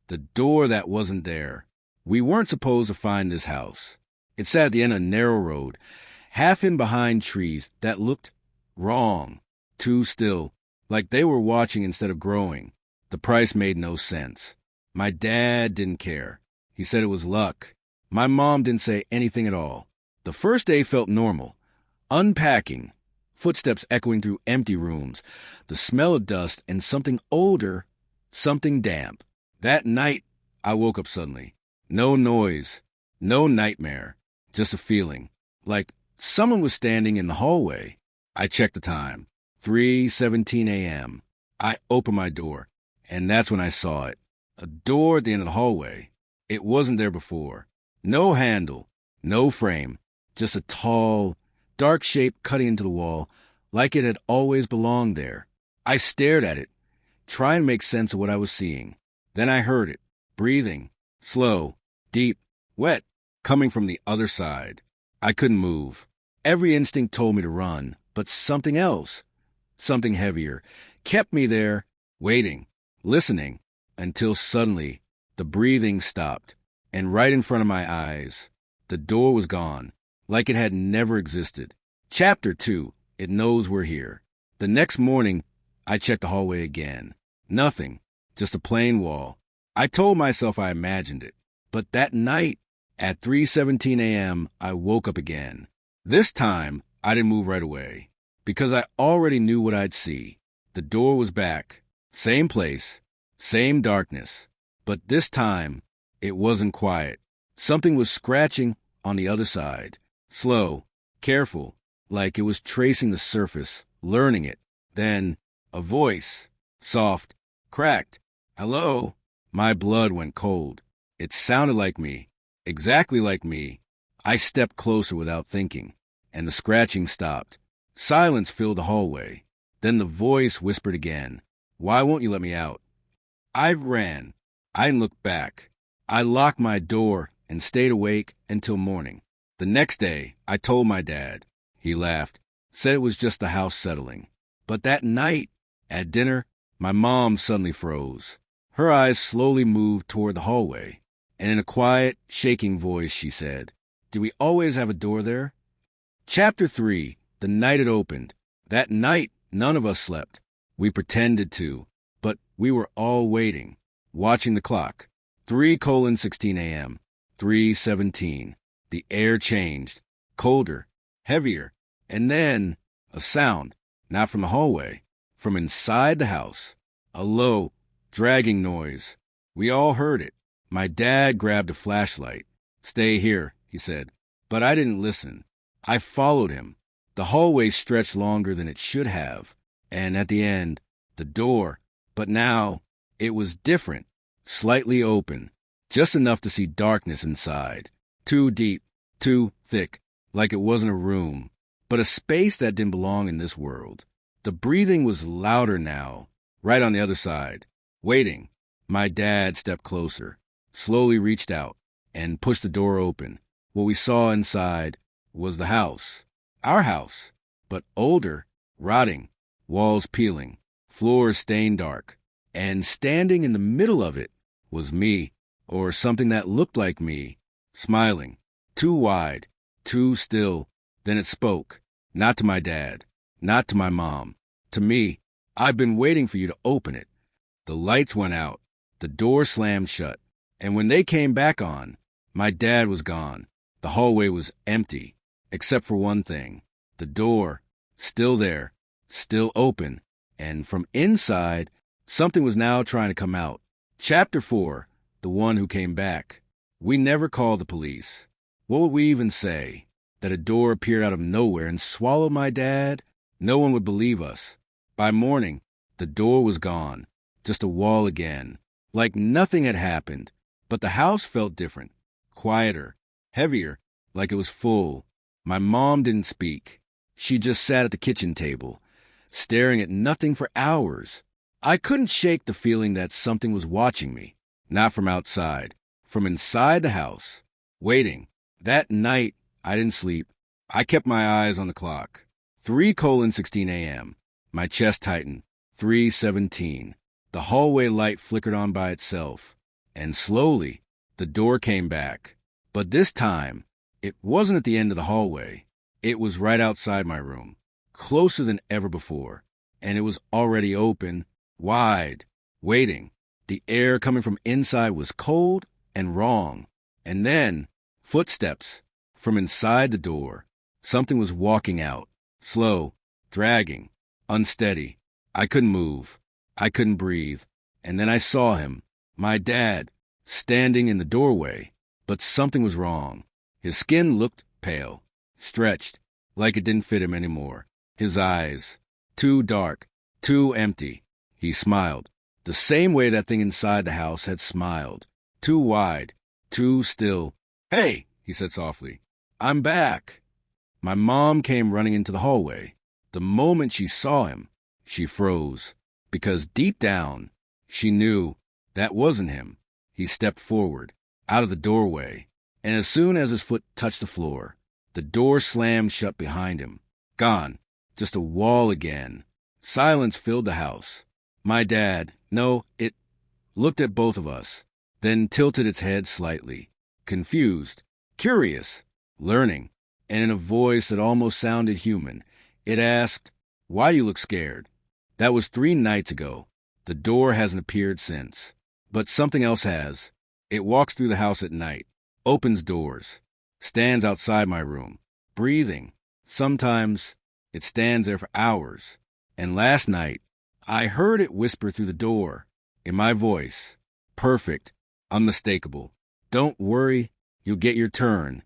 The door that wasn't there. We weren't supposed to find this house. It sat at the end of a narrow road, half in behind trees that looked wrong, too still, like they were watching instead of growing. The price made no sense. My dad didn't care. He said it was luck. My mom didn't say anything at all. The first day felt normal. Unpacking, footsteps echoing through empty rooms, the smell of dust, and something older, something damp. That night, I woke up suddenly. No noise, no nightmare, just a feeling, like someone was standing in the hallway. I checked the time, 3:17 a.m. I opened my door, and that's when I saw it. A door at the end of the hallway. It wasn't there before. No handle, no frame, just a tall, dark shape cutting into the wall, like it had always belonged there. I stared at it, trying to make sense of what I was seeing. Then I heard it, breathing, slow, deep, wet, coming from the other side. I couldn't move. Every instinct told me to run, but something else, something heavier, kept me there, waiting, listening, until suddenly the breathing stopped, and right in front of my eyes, the door was gone, like it had never existed. Chapter 2, It Knows We're Here. The next morning, I checked the hallway again. Nothing, just a plain wall. I told myself I imagined it, but that night, at 3:17 a.m., I woke up again. This time, I didn't move right away, because I already knew what I'd see. The door was back, same place, same darkness, but this time, it wasn't quiet. Something was scratching on the other side, slow, careful, like it was tracing the surface, learning it. Then, a voice, soft, cracked. Hello? My blood went cold. It sounded like me, exactly like me. I stepped closer without thinking, and the scratching stopped. Silence filled the hallway. Then the voice whispered again, "Why won't you let me out?" I ran. I didn't look back. I locked my door and stayed awake until morning. The next day, I told my dad. He laughed, said it was just the house settling. But that night, at dinner, my mom suddenly froze. Her eyes slowly moved toward the hallway, and in a quiet, shaking voice, she said, "Did we always have a door there?" Chapter 3, The Night It Opened. That night, none of us slept. We pretended to, but we were all waiting, watching the clock. 3:16 a.m., 3:17. The air changed, colder, heavier, and then a sound, not from the hallway, from inside the house. A low, dragging noise. We all heard it. My dad grabbed a flashlight. "Stay here," he said. But I didn't listen. I followed him. The hallway stretched longer than it should have, and at the end, the door. But now, it was different, slightly open, just enough to see darkness inside. Too deep, too thick, like it wasn't a room, but a space that didn't belong in this world. The breathing was louder now, right on the other side. Waiting, my dad stepped closer, slowly reached out, and pushed the door open. What we saw inside was the house. Our house, but older, rotting, walls peeling, floors stained dark. And standing in the middle of it was me, or something that looked like me, smiling, too wide, too still. Then it spoke, not to my dad, not to my mom, to me. "I've been waiting for you to open it." The lights went out, the door slammed shut, and when they came back on, my dad was gone. The hallway was empty, except for one thing. The door, still there, still open, and from inside, something was now trying to come out. Chapter 4, The One Who Came Back. We never called the police. What would we even say? That a door appeared out of nowhere and swallowed my dad? No one would believe us. By morning, the door was gone, just a wall again, like nothing had happened. But the house felt different, quieter, heavier, like it was full. My mom didn't speak. She just sat at the kitchen table, staring at nothing for hours. I couldn't shake the feeling that something was watching me, not from outside, from inside the house, waiting. That night, I didn't sleep. I kept my eyes on the clock. 3:16 a.m. My chest tightened. 3:17. The hallway light flickered on by itself, And slowly, the door came back. But this time, it wasn't at the end of the hallway. It was right outside my room, closer than ever before. And it was already open, wide, waiting. The air coming from inside was cold and wrong. And then, footsteps from inside the door. Something was walking out, slow, dragging, unsteady. I couldn't move. I couldn't breathe. And then I saw him, my dad, standing in the doorway. But something was wrong. His skin looked pale, stretched, like it didn't fit him anymore. His eyes, too dark, too empty. He smiled, the same way that thing inside the house had smiled. Too wide, too still. "Hey," he said softly, "I'm back." My mom came running into the hallway. The moment she saw him, she froze, because deep down, she knew that wasn't him. He stepped forward, out of the doorway, and as soon as his foot touched the floor, the door slammed shut behind him. Gone. Just a wall again. Silence filled the house. My dad, looked at both of us, then tilted its head slightly, confused, curious, learning, and in a voice that almost sounded human, it asked, "Why do you look scared?" That was 3 nights ago. The door hasn't appeared since. But something else has. It walks through the house at night, opens doors, stands outside my room, breathing. Sometimes it stands there for hours. And last night, I heard it whisper through the door, in my voice, perfect, unmistakable. "Don't worry, you'll get your turn.